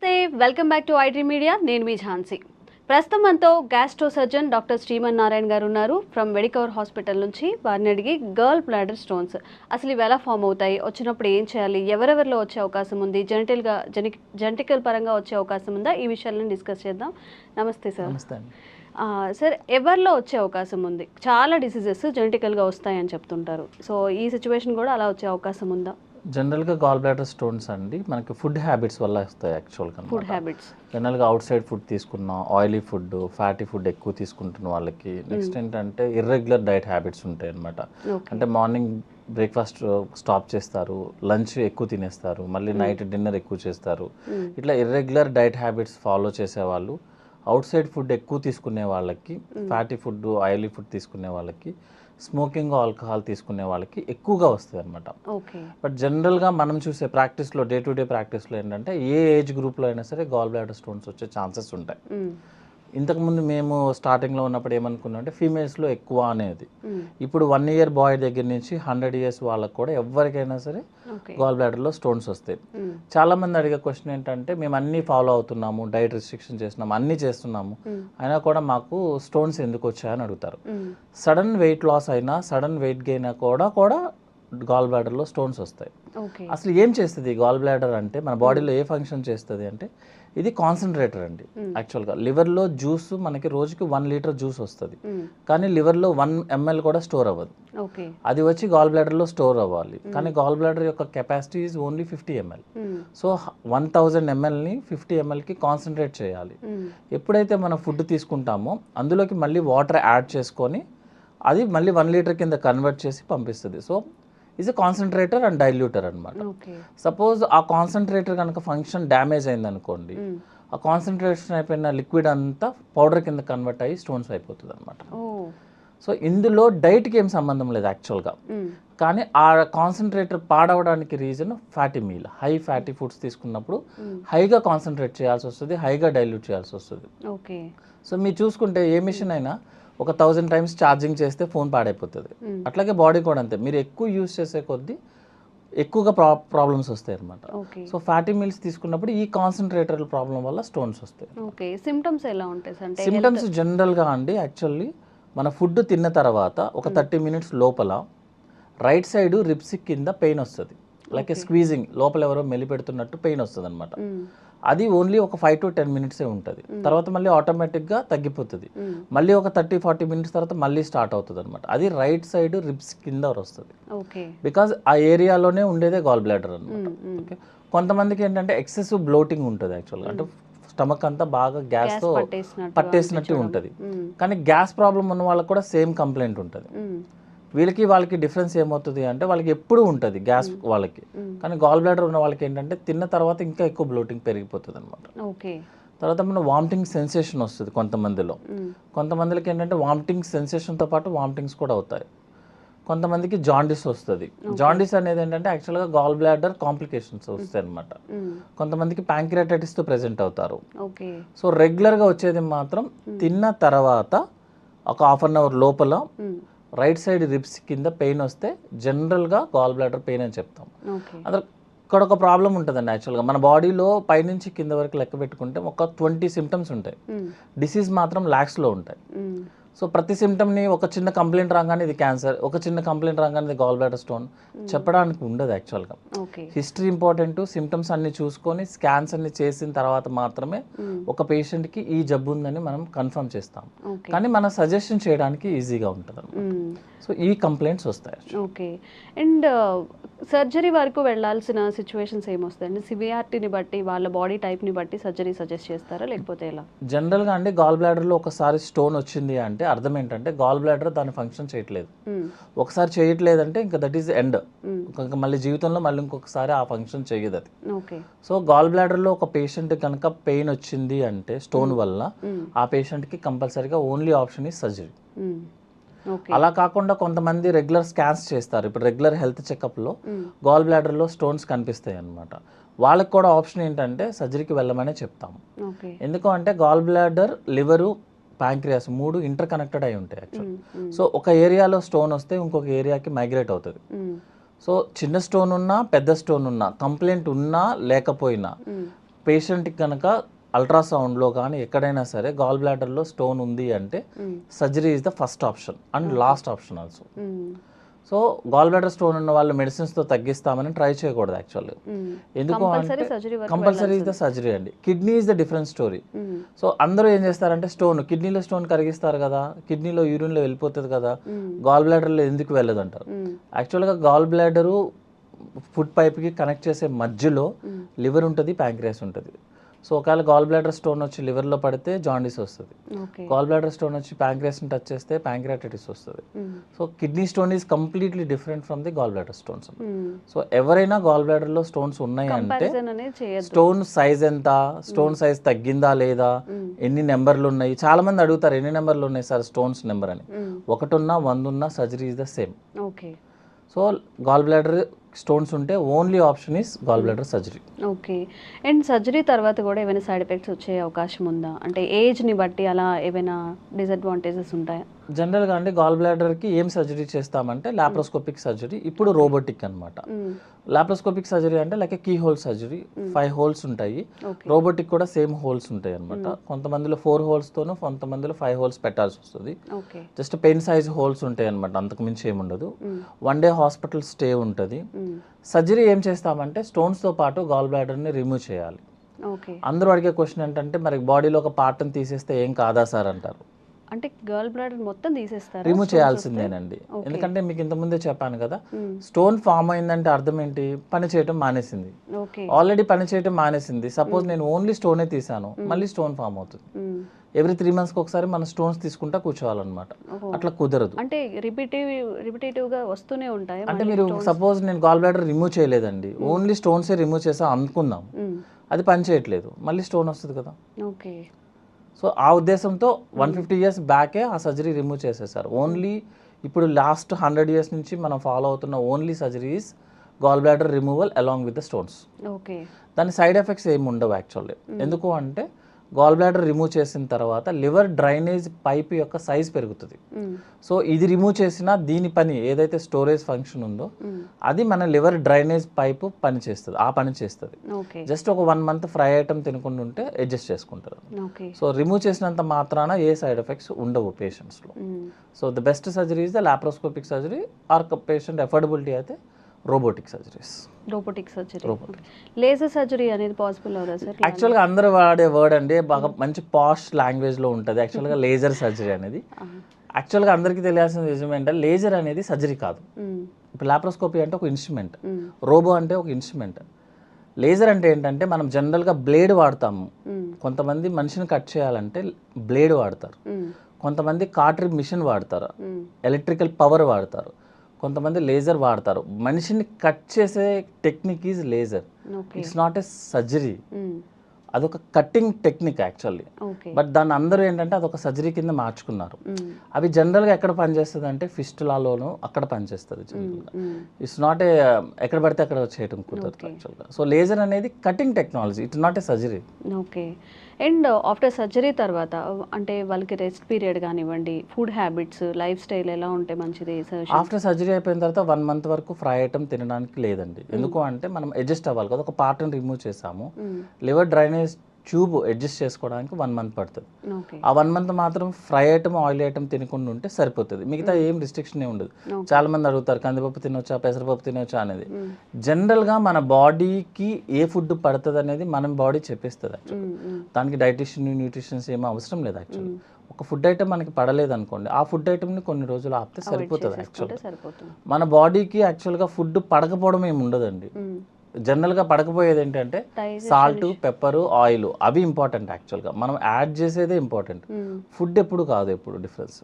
నమస్తే welcome back to IT media నేను మీ ఝాన్సీ ప్రస్తుతం మనతో gastro surgeon doctor Shriman Narayana గారు ఉన్నారు ఫ్రమ్ మెడికవర్ హాస్పిటల్ నుంచి. వారిని అడిగి గర్ల్ బ్లాడర్ స్టోన్స్ అసలు ఇవి ఎలా ఫామ్ అవుతాయి, వచ్చినప్పుడు ఏం చేయాలి, ఎవరెవరిలో వచ్చే అవకాశం ఉంది, జెనెటికల్ పరంగా వచ్చే అవకాశం ఉందా, ఈ విషయాలను డిస్కస్ చేద్దాం. నమస్తే సార్. నమస్తే సార్, ఎవరిలో వచ్చే అవకాశం ఉంది? చాలా డిసీజెస్ జెనెటికల్గా వస్తాయని చెప్తుంటారు. సో ఈ సిచ్యువేషన్ కూడా అలా వచ్చే అవకాశం ఉందా? జనరల్గా గాల్ బ్లాడర్ స్టోన్స్ అండి మనకి ఫుడ్ హ్యాబిట్స్ వల్ల వస్తాయి. యాక్చువల్గా ఫుడ్ హ్యాబిట్స్ జనరల్గా అవుట్ సైడ్ ఫుడ్ తీసుకున్నాం, ఆయిలీ ఫుడ్, ఫ్యాటీ ఫుడ్ ఎక్కువ తీసుకుంటున్న వాళ్ళకి, నెక్స్ట్ ఏంటంటే ఇర్రెగ్యులర్ డైట్ హ్యాబిట్స్ ఉంటాయి అన్నమాట. అంటే మార్నింగ్ బ్రేక్ఫాస్ట్ స్టాప్ చేస్తారు, లంచ్ ఎక్కువ తినేస్తారు, మళ్ళీ నైట్ డిన్నర్ ఎక్కువ చేస్తారు. ఇట్లా ఇర్రెగ్యులర్ డైట్ హ్యాబిట్స్ ఫాలో చేసేవాళ్ళు, అవుట్ సైడ్ ఫుడ్ ఎక్కువ తీసుకునే వాళ్ళకి, ఫ్యాటీ ఫుడ్, ఆయిలీ ఫుడ్ తీసుకునే వాళ్ళకి, స్మోకింగ్, ఆల్కహాల్ తీసుకునే వాళ్ళకి ఎక్కువగా వస్తుంది అనమాట. బట్ జనరల్గా మనం చూసే ప్రాక్టీస్లో, డే టు డే ప్రాక్టీస్లో ఏంటంటే ఏ ఏజ్ గ్రూప్లో అయినా సరే గాల్ బ్లాడర్ స్టోన్స్ వచ్చే ఛాన్సెస్ ఉంటాయి. ఇంతకుముందు మేము స్టార్టింగ్లో ఉన్నప్పుడు ఏమనుకున్నాం అంటే ఫీమేల్స్లో ఎక్కువ అనేది. ఇప్పుడు 1 year బాయ్ దగ్గర నుంచి 100 years వాళ్ళకు కూడా ఎవరికైనా సరే గాల్ బ్లాడర్లో స్టోన్స్ వస్తాయి. చాలామంది అడిగే క్వశ్చన్ ఏంటంటే మేము అన్నీ ఫాలో అవుతున్నాము, డైట్ రిస్ట్రిక్షన్ చేస్తున్నాము, అన్నీ చేస్తున్నాము, అయినా కూడా మాకు స్టోన్స్ ఎందుకు వచ్చాయని అడుగుతారు. సడన్ వెయిట్ లాస్ అయినా, సడన్ వెయిట్ గెయిన్ కూడా గాల్ బ్లాడర్లో స్టోన్స్ వస్తాయి. అసలు ఏం చేస్తుంది గాల్ బ్లాడర్ అంటే, మన బాడీలో ఏ ఫంక్షన్ చేస్తుంది అంటే, ఇది కాన్సన్ట్రేటర్ అండి. యాక్చువల్గా లివర్లో జ్యూస్ మనకి రోజుకి 1 liter జ్యూస్ వస్తుంది, కానీ లివర్లో 1 ml కూడా స్టోర్ అవ్వదు. అది వచ్చి గాల్ బ్లాడర్లో స్టోర్ అవ్వాలి, కానీ గాల్ బ్లాడర్ యొక్క capacity is only 50 ml. So 1000 mlని 50 mlకి కాన్సన్ట్రేట్ చేయాలి. ఎప్పుడైతే మనం ఫుడ్ తీసుకుంటామో అందులోకి మళ్ళీ వాటర్ యాడ్ చేసుకొని అది మళ్ళీ 1 liter కింద కన్వర్ట్ చేసి పంపిస్తుంది. So is a concentrator and diluter అనమాట. సపోజ్ ఆ కాన్సన్ట్రేటర్ కనుక ఫంక్షన్ డ్యామేజ్ అయిందనుకోండి, ఆ కాన్సన్ట్రేషన్ అయిపోయిన లిక్విడ్ అంతా పౌడర్ కింద కన్వర్ట్ అయ్యి స్టోన్స్ అయిపోతుంది అనమాట. సో ఇందులో డైట్కి ఏం సంబంధం లేదు యాక్చువల్గా, కానీ ఆ కాన్సన్ట్రేటర్ పాడవడానికి reason fatty meal, high fatty foods తీసుకున్నప్పుడు హైగా కాన్సన్ట్రేట్ చేయాల్సి వస్తుంది, హైగా డైల్యూట్ చేయాల్సి వస్తుంది. సో మీరు చూసుకుంటే ఏ మిషన్ అయినా ఒక 1000 times ఛార్జింగ్ చేస్తే ఫోన్ పాడైపోతుంది. అట్లాగే బాడీ కూడా అంతే, మీరు ఎక్కువ యూజ్ చేసే కొద్దీ ఎక్కువగా ప్రాబ్లమ్స్ వస్తాయి అనమాట. సో ఫ్యాటీ మీల్స్ తీసుకున్నప్పుడు ఈ కాన్సన్ట్రేటర్ ప్రాబ్లం వల్ల స్టోన్స్ వస్తాయి. సిమ్టమ్స్ ఎలా ఉంటాయి? సిమ్టమ్స్ జనరల్గా అండి యాక్చువల్లీ మన ఫుడ్ తిన్న తర్వాత ఒక 30 minutes లోపల రైట్ సైడ్ రిబ్స్ కింద పెయిన్ వస్తుంది, లైక్ స్క్వీజింగ్, లోపల ఎవరో మెలి పెడుతున్నట్టు పెయిన్ వస్తుంది అనమాట. అది ఓన్లీ ఒక 5 to 10 minutes ఉంటుంది, తర్వాత మళ్ళీ ఆటోమేటిక్గా తగ్గిపోతుంది. మళ్ళీ ఒక 30-40 minutes తర్వాత మళ్ళీ స్టార్ట్ అవుతుంది అనమాట. అది రైట్ సైడ్ రిబ్స్ కింద వస్తుంది, బికాజ్ ఆ ఏరియాలోనే ఉండేదే గాల్ బ్లాడర్ అనమాట. ఓకే, కొంతమందికి ఏంటంటే ఎక్సెసివ్ బ్లోటింగ్ ఉంటుంది యాక్చువల్గా, అంటే స్టమక్ అంతా బాగా గ్యాస్తో పట్టేసినట్టు ఉంటుంది. కానీ గ్యాస్ ప్రాబ్లం ఉన్న వాళ్ళకి కూడా సేమ్ కంప్లైంట్ ఉంటుంది. వాళ్ళకి డిఫరెన్స్ ఏమవుతుంది అంటే, వాళ్ళకి ఎప్పుడు ఉంటుంది గ్యాస్ వాళ్ళకి, కానీ గాల్ బ్లాడర్ ఉన్న వాళ్ళకి ఏంటంటే తిన్న తర్వాత ఇంకా ఎక్కువ బ్లోటింగ్ పెరిగిపోతుంది అనమాట. తర్వాత మన వామిటింగ్ సెన్సేషన్ వస్తుంది కొంతమందిలో. కొంతమందికి ఏంటంటే వామిటింగ్ సెన్సేషన్తో పాటు వామిటింగ్స్ కూడా అవుతాయి. కొంతమందికి జాండిస్ వస్తుంది. జాండిస్ అనేది ఏంటంటే యాక్చువల్గా గాల్ బ్లాడర్ కాంప్లికేషన్స్ వస్తాయి అనమాట. కొంతమందికి ప్యాంక్రియాటైటిస్తో ప్రెజెంట్ అవుతారు. సో రెగ్యులర్గా వచ్చేది మాత్రం తిన్న తర్వాత ఒక 1/2 hour లోపల రైట్ సైడ్ రిబ్స్ కింద పెయిన్ వస్తే జనరల్గా గాల్ బ్లాడర్ పెయిన్ అని చెప్తాం. అదే ఇక్కడ ఒక ప్రాబ్లం ఉంటుందండి యాక్చువల్గా, మన బాడీలో పైనుంచి కింద వరకు లెక్క పెట్టుకుంటే ఒక 20 symptoms ఉంటాయి, డిసీజ్ మాత్రం lakhsలో ఉంటాయి. సో ప్రతి సిమ్టమ్ని ఒక చిన్న కంప్లైంట్ రాగానే ఇది క్యాన్సర్, ఒక చిన్న కంప్లైంట్ రాగానే ఇది గాల్ బ్లాడర్ స్టోన్ చెప్పడానికి ఉండదు యాక్చువల్గా. హిస్టరీ ఇంపార్టెంట్, సిమ్టమ్స్ అన్ని చూసుకొని స్కాన్స్ అన్ని చేసిన తర్వాత మాత్రమే ఒక పేషెంట్కి ఈ జబ్బు ఉందని మనం కన్ఫర్మ్ చేస్తాం, కానీ మనం సజెషన్ చేయడానికి ఈజీగా ఉంటుంది. సో ఈ కంప్లైంట్స్ వస్తాయి. ఓకే, అండ్ సర్జరీ వరకు వెళ్ళాల్సిన సిచ్యువేషన్స్ ఏమొస్తాయండి? సివియారిటీని బట్టి, వాళ్ళ బాడీ టైప్ని బట్టి సర్జరీ సజెస్ట్ చేస్తారా, లేకపోతే ఎలా? జనరల్గా అండి గాల్ బ్లాడర్లో ఒకసారి స్టోన్ వచ్చింది అంటే అర్థం ఏంటంటే గాల్ బ్లాడర్ దాని ఫంక్షన్ చేయట్లేదు. ఒకసారి చేయట్లేదంటే ఇంకా దట్ ఈస్ ఎండ్, మళ్ళీ జీవితంలో మళ్ళీ ఇంకొకసారి ఆ ఫంక్షన్ చేయదు అది. సో గాల్ బ్లాడర్లో ఒక పేషెంట్ కనుక పెయిన్ వచ్చింది అంటే స్టోన్ వల్ల, ఆ పేషెంట్కి కంపల్సరీగా ఓన్లీ ఆప్షన్ ఈ సర్జరీ. అలా కాకుండా కొంతమంది రెగ్యులర్ స్కాన్స్ చేస్తారు. ఇప్పుడు రెగ్యులర్ హెల్త్ చెకప్లో గాల్ బ్లాడర్లో స్టోన్స్ కనిపిస్తాయి అనమాట. వాళ్ళకి కూడా ఆప్షన్ ఏంటంటే సర్జరీకి వెళ్ళమనే చెప్తాము. ఎందుకు అంటే gall bladder, liver, pancreas 3 interconnected అయి ఉంటాయి యాక్చువల్. సో ఒక ఏరియాలో స్టోన్ వస్తే ఇంకొక ఏరియాకి మైగ్రేట్ అవుతుంది. సో చిన్న స్టోన్ ఉన్నా, పెద్ద స్టోన్ ఉన్నా, కంప్లైంట్ ఉన్నా లేకపోయినా పేషెంట్కి కనుక అల్ట్రాసౌండ్లో కానీ ఎక్కడైనా సరే గాల్ బ్లాడర్లో స్టోన్ ఉంది అంటే surgery is the first option and last option also. So gall bladder stone ఉన్న వాళ్ళు మెడిసిన్స్తో తగ్గిస్తామని ట్రై చేయకూడదు యాక్చువల్లీ. ఎందుకు అంటే కంపల్సరీ ఇస్ ద సర్జరీ అండి. Kidney is the different story. So అందరూ ఏం చేస్తారంటే కిడ్నీలో స్టోన్ కరిగిస్తారు కదా, కిడ్నీలో యూరిన్లో వెళ్ళిపోతుంది కదా, గాల్ బ్లాడర్లో ఎందుకు వెళ్ళదు అంటారు. యాక్చువల్గా గాల్ బ్లాడరు ఫుడ్ పైప్కి కనెక్ట్ చేసే మధ్యలో లివర్ ఉంటుంది, ప్యాంక్రియాస్ ఉంటుంది. సో ఒకవేళ గాల్ బ్లాడర్ స్టోన్ వచ్చి లివర్లో పడితే జాండీస్ వస్తుంది, గాల్ బ్లాడర్ స్టోన్ వచ్చి ప్యాంక్రియాస్ని టచ్ చేస్తే ప్యాంక్రియాటిటిస్ వస్తుంది. So kidney stone is completely different from the gall bladder stones. So ఎవరైనా గాల్ బ్లాడర్లో స్టోన్స్ ఉన్నాయి అంటే స్టోన్ సైజ్ ఎంత, స్టోన్ సైజ్ తగ్గిందా లేదా, ఎన్ని నెంబర్లు ఉన్నాయి. చాలా మంది అడుగుతారు ఎన్ని నెంబర్లు ఉన్నాయి సార్ స్టోన్స్ నెంబర్ అని. 1 ఉన్నా 100 ఉన్నా surgery is the same. So gall bladder stones ఉంటే only option is gall bladder surgery. Okay. And surgery తర్వాత కూడా ఏమైనా సైడ్ ఎఫెక్ట్స్ వచ్చే అవకాశం ఉందా? అంటే ఏజ్ని బట్టి అలా ఏమైనా డిసడ్వాంటేజెస్ ఉంటాయా? జనరల్గా అండి గాల్ బ్లాడర్కి ఏం సర్జరీ చేస్తామంటే లాప్రోస్కోపిక్ సర్జరీ, ఇప్పుడు రోబోటిక్ అనమాట. లాప్రోస్కోపిక్ సర్జరీ అంటే like key hole surgery, 5 holes ఉంటాయి. రోబోటిక్ కూడా సేమ్ హోల్స్ ఉంటాయి అనమాట. కొంతమందిలో 4 హోల్స్తోనూ కొంతమందిలో 5 హోల్స్ పెట్టాల్సి వస్తుంది. జస్ట్ పెన్ సైజ్ హోల్స్ ఉంటాయి అనమాట, అంతకు మించి ఏముండదు. 1 డే హాస్పిటల్ స్టే ఉంటుంది. సర్జరీ ఏం చేస్తామంటే స్టోన్స్తో పాటు గాల్ బ్లాడర్ని రిమూవ్ చేయాలి. అందరూ అడిగే క్వశ్చన్ ఏంటంటే మరి బాడీలో ఒక పార్ట్ని తీసేస్తే ఏం కాదా సార్ అంటారు. అంటే గర్ల్ బ్లాడర్ మొత్తం తీసేస్తారు, రిమూవ్ చేయాల్సిందేనండి. ఎందుకంటే మీకు ఇంతకుముందే చెప్పాను కదా, స్టోన్ ఫామ్ అయిందంటే అర్థం ఏంటి, పని చేయటం మానేసింది. ఆల్రెడీ పని చేయటం మానేసింది. సపోజ్ నేను ఓన్లీ స్టోనే తీసాను, మళ్ళీ స్టోన్ ఫామ్ అవుతుంది. ఎవ్రీ 3 మంత్స్కి ఒకసారి మనం స్టోన్స్ తీసుకుంటా కూర్చోవాలన్నమాట. అట్లా కుదరదు. అంటే రిపిటేటివ్ గా వస్తూనే ఉంటాయి. అంటే మీరు సపోజ్ నేను గాల్ బ్లాడర్ రిమూవ్ చేయలేదండి, ఓన్లీ స్టోన్సే రిమూవ్ చేసా అనుకుందాం, అది పని చేయట్లేదు, మళ్ళీ స్టోన్ వస్తుంది కదా. ఓకే. సో ఆ ఉద్దేశంతో 150 years బ్యాకే ఆ సర్జరీ రిమూవ్ చేసేసారు. ఓన్లీ ఇప్పుడు లాస్ట్ 100 years నుంచి మనం ఫాలో అవుతున్న only surgeries gall bladder removal along with the stones. Okay. దాని సైడ్ ఎఫెక్ట్స్ ఏమి ఉండవు యాక్చువల్లీ. ఎందుకు అంటే గాల్ బ్లాడర్ రిమూవ్ చేసిన తర్వాత లివర్ డ్రైనేజ్ పైప్ యొక్క సైజ్ పెరుగుతుంది. సో ఇది రిమూవ్ చేసిన దీని పని ఏదైతే స్టోరేజ్ ఫంక్షన్ ఉందో అది మన లివర్ డ్రైనేజ్ పైప్ పని చేస్తుంది, ఆ పని చేస్తుంది. జస్ట్ ఒక 1 month ఫ్రై ఐటమ్ తినకుండా ఉంటే అడ్జస్ట్ చేసుకుంటారు. సో రిమూవ్ చేసినంత మాత్రాన ఏ సైడ్ ఎఫెక్ట్స్ ఉండవు పేషెంట్స్లో. So the best surgery is the laparoscopic surgery or patient affordability అయితే robotic surgeries. Robotic surgery. Laser surgery అనేది పాసిబుల్ అవుదా సార్? యాక్చువల్గా అందరూ వాడే వర్డ్ అండి, బాగా మంచి పాష్ లాంగ్వేజ్లో ఉంటుంది యాక్చువల్గా లేజర్ సర్జరీ అనేది. యాక్చువల్గా అందరికీ తెలియాల్సిన విషయం ఏంటంటే లేజర్ అనేది సర్జరీ కాదు. ఇప్పుడు లాప్రోస్కోపీ అంటే ఒక ఇన్స్ట్రుమెంట్, రోబో అంటే ఒక ఇన్స్ట్రుమెంట్. లేజర్ అంటే ఏంటంటే మనం జనరల్గా బ్లేడ్ వాడతాము. కొంతమంది మనిషిని కట్ చేయాలంటే బ్లేడ్ వాడతారు, కొంతమంది కార్టరీ మిషన్ వాడతారు, ఎలక్ట్రికల్ పవర్ వాడతారు, కొంతమంది లేజర్ వాడతారు. మనిషిని కట్ చేసే technique is laser. It's not a surgery, అదొక కట్టింగ్ టెక్నిక్ యాక్చువల్లీ. బట్ దాన్ని అందరూ ఏంటంటే అదొక సర్జరీ కింద మార్చుకున్నారు. అవి జనరల్గా ఎక్కడ పనిచేస్తుంది అంటే ఫిస్టులాలోనూ అక్కడ పనిచేస్తుంది జనరల్గా. ఇట్స్ నాట్ ఏ ఎక్కడ పడితే అక్కడ చేయడం కుదరదు యాక్చువల్గా. సో లేజర్ అనేది cutting technology, it's not a surgery. Okay. And after surgery తర్వాత అంటే వాళ్ళకి రెస్ట్ పీరియడ్ కానివ్వండి, ఫుడ్ హ్యాబిట్స్, లైఫ్ స్టైల్ ఎలా ఉంటే మంచిది? ఆఫ్టర్ సర్జరీ అయిపోయిన తర్వాత 1 month వరకు ఫ్రై ఐటమ్ తినడానికి లేదండి. ఎందుకు అంటే మనం అడ్జస్ట్ అవ్వాలి కదా, ఒక పార్ట్ని రిమూవ్ చేసాము, లివర్ డ్రైనేజ్ ట్యూబ్ అడ్జస్ట్ చేసుకోవడానికి 1 month పడుతుంది. ఆ 1 month మాత్రం ఫ్రై ఐటమ్ ఆయిల్ ఐటమ్ తినకుండా ఉంటే సరిపోతుంది, మిగతా ఏం రిస్ట్రిక్షన్ ఏ ఉండదు. చాలా మంది అడుగుతారు కందిపప్పు తినొచ్చా, పెసరపప్పు తినొచ్చా అనేది. జనరల్గా మన బాడీకి ఏ ఫుడ్ పడుతుంది అనేది మనం బాడీ చెప్పేస్తుంది యాక్చువల్లీ. దానికి డైటిషియన్ న్యూట్రిషన్స్ ఏమీ అవసరం లేదు యాక్చువల్లీ. ఒక ఫుడ్ ఐటమ్ మనకి పడలేదు అనుకోండి, ఆ ఫుడ్ ఐటమ్ని కొన్ని రోజులు ఆపితే సరిపోతుంది యాక్చువల్గా. మన బాడీకి యాక్చువల్గా ఫుడ్ పడకపోవడం ఏమి ఉండదండి. జనరల్గా పడకపోయేది ఏంటంటే సాల్ట్, పెప్పర్, ఆయిల్, అవి ఇంపార్టెంట్ యాక్చువల్గా. మనం యాడ్ చేసేదే ఇంపార్టెంట్, ఫుడ్ ఎప్పుడు కాదు, ఎప్పుడు డిఫరెన్స్.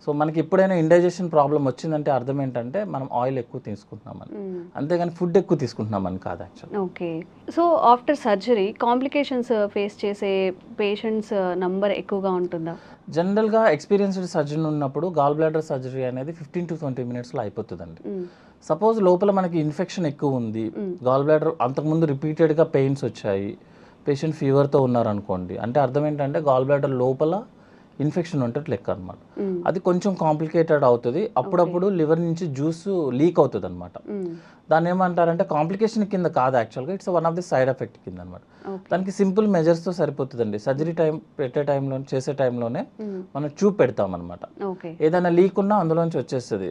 సో మనకి ఎప్పుడైనా ఇండైజెషన్ ప్రాబ్లం వచ్చిందంటే అర్థం ఏంటంటే మనం ఆయిల్ ఎక్కువ తీసుకుంటున్నామని, అంతేగాని ఫుడ్ ఎక్కువ తీసుకుంటున్నామని కాదు actually. Okay. So after surgery complications face చేసే పేషెంట్స్ నంబర్ ఎక్కువగా ఉంటుందా? జనరల్గా ఎక్స్పీరియన్స్డ్ సర్జన్ ఉన్నప్పుడు గాల్ బ్లాడర్ సర్జరీ అనేది 15 to 20 minutesలో అయిపోతుందండి. సపోజ్ లోపల మనకి ఇన్ఫెక్షన్ ఎక్కువ ఉంది, గాల్ బ్లాడర్ అంతకుముందు రిపీటెడ్గా పెయిన్స్ వచ్చాయి, పేషెంట్ ఫీవర్తో ఉన్నారనుకోండి, అంటే అర్థం ఏంటంటే గాల్ బ్లాడర్ లోపల ఇన్ఫెక్షన్ ఉంటే లెక్క అనమాట. అది కొంచెం కాంప్లికేటెడ్ అవుతుంది. అప్పుడప్పుడు లివర్ నుంచి జ్యూస్ లీక్ అవుతుంది అనమాట. దాన్ని ఏమంటారంటే కాంప్లికేషన్ కింద కాదు, యాక్చువల్గా it's one of the side effect కింద అనమాట. దానికి సింపుల్ మెజర్స్తో సరిపోతుందండి. సర్జరీ చేసే టైంలోనే మనం ట్యూబ్ పెడతాం అనమాట. ఏదైనా లీక్ ఉన్నా అందులోంచి వచ్చేస్తుంది.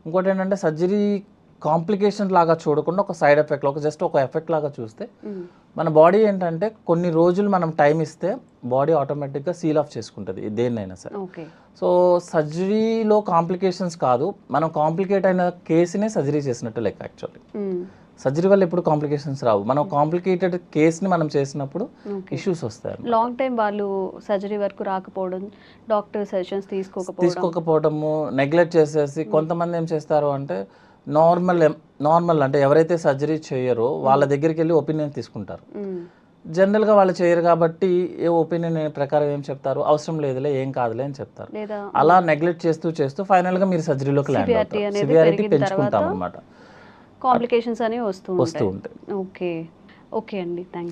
ఇంకోటి ఏంటంటే సర్జరీ కాంప్లికేషన్ లాగా చూడకుండా ఒక సైడ్ ఎఫెక్ట్, జస్ట్ ఒక ఎఫెక్ట్ లాగా చూస్తే మన బాడీ ఏంటంటే కొన్ని రోజులు మనం టైం ఇస్తే బాడీ ఆటోమేటిక్గా సీల్ ఆఫ్ చేసుకుంటుంది దేన్నైనా సరే. సో సర్జరీలో కాంప్లికేషన్స్ కాదు, మనం కాంప్లికేట్ అయిన కేసునే సర్జరీ చేసినట్టు లెక్క. యాక్చువల్లీ సర్జరీ వల్ల ఎప్పుడు కాంప్లికేషన్స్ రావు, మనం కాంప్లికేటెడ్ కేసుని మనం చేసినప్పుడు ఇష్యూస్ వస్తాయి. లాంగ్ టైం వాళ్ళు సర్జరీ వరకు రాకపోవడం, డాక్టర్ సజెషన్స్ తీసుకోకపోవడము, నెగ్లెక్ట్ చేసేసి కొంతమంది ఏం చేస్తారు అంటే నార్మల్ అంటే ఎవరైతే సర్జరీ చేయరో వాళ్ళ దగ్గరికి వెళ్ళి ఒపీనియన్ తీసుకుంటారు. జనరల్గా వాళ్ళు చేయరు కాబట్టి ఏ ఒపీనియన్ ప్రకారం ఏం చెప్తారు, అవసరం లేదులే ఏం కాదులే అని చెప్తారు. అలా నెగ్లెక్ట్ చేస్తూ ఫైనల్గా మీరు సర్జరీలోకి ల్యాండ్ అవుతారు. సివియారిటీ పెంచుకుంటాం అనమాట, కాంప్లికేషన్స్ అనేవి వస్తూ ఉంటాయి. ఓకే అండి, థ్యాంక్ యూ.